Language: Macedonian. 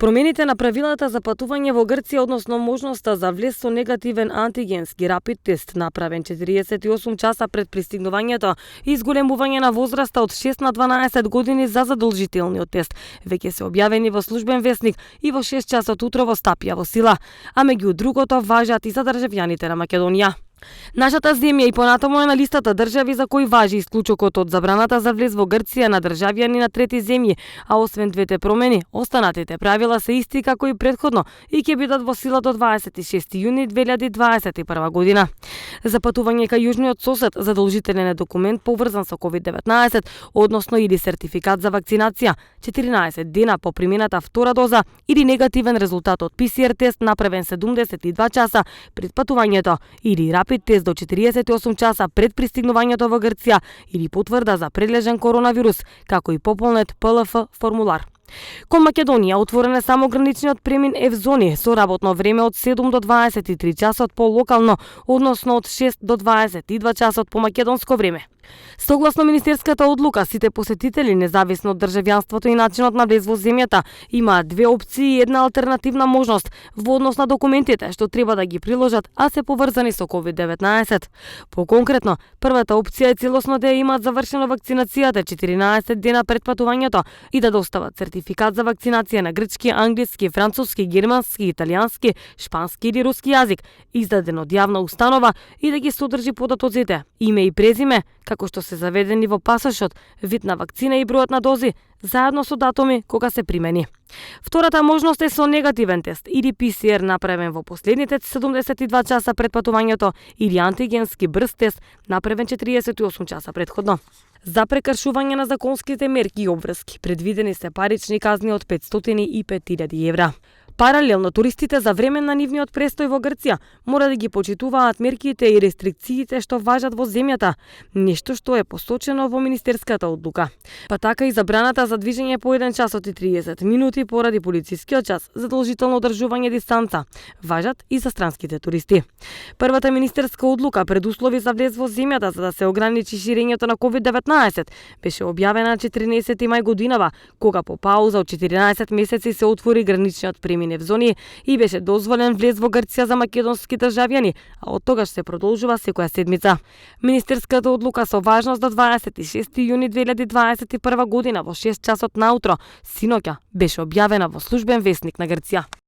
Промените на правилата за патување во Грција, односно можноста за влез со негативен антигенски рапид тест направен 48 часа пред пристигнувањето и изголемување на возраста од 6 на 12 години за задолжителниот тест, веќе се објавени во Службен весник и во 6 часот утрово стапија во сила, а меѓу другото важат и за државјаните на Македонија. Нашата земја и понатаму е на листата држави за кои важи исклучокот од забраната за влез во Грција на државјани на трети земји, а освен двете промени, останатите правила се исти како и претходно и ќе бидат во сила до 26 јуни 2021 година. За патување кај јужниот сосед задолжителен е документ поврзан со COVID-19, односно или сертификат за вакцинација 14 дена по примената втора доза или негативен резултат од ПСР тест направен 72 часа пред патувањето или рапид тест до 48 часа пред пристигнувањето во Грција или потврда за прележен коронавирус, како и пополнет ПЛФ формулар. Кон Македонија отворен е само граничниот премин F-зони со работно време од 7 до 23 часот по локално, односно од 6 до 22 часот по македонско време. Согласно министерската одлука, сите посетители, независно од државјанството и начинот на влез во земјата, имаат две опции и една алтернативна можност во однос на документите што треба да ги приложат, а се поврзани со COVID-19. Поконкретно, првата опција е целосно да ја имаат завршено вакцинацијата 14 дена пред патувањето и да достават сертификат за вакцинација на грчки, англиски, француски, германски, италијански, шпански или руски јазик, издаден од јавна установа и да ги содржи податоците, име и презиме, како што се заведени во пасошот, вид на вакцина и бројот на дози, заедно со датуми кога се примени. Втората можност е со негативен тест или ПСР направен во последните 72 часа пред патувањето или антигенски брз тест направен 48 часа претходно. За прекршување на законските мерки и обврски предвидени се парични казни од 500 и 5000 евра. Паралелно, туристите за време на нивниот престој во Грција мора да ги почитуваат мерките и рестрикциите што важат во земјата, нешто што е посочено во министерската одлука. Па така и забраната за движење по 1 часот и 30 минути поради полицискиот час, задолжително одржување дистанца, важат и за странските туристи. Првата министерска одлука предуслови за влез во земјата за да се ограничи ширењето на COVID-19 беше објавена на 14 мај годинава, кога по пауза од 14 месеци се отвори граничниот премин в зони и беше дозволен влез во Грција за македонски државјани, а од тогаш се продолжува секоја седмица. Министерската одлука со важност до 26 јуни 2021 година во 6 часот наутро, синоќа, беше објавена во Службен весник на Грција.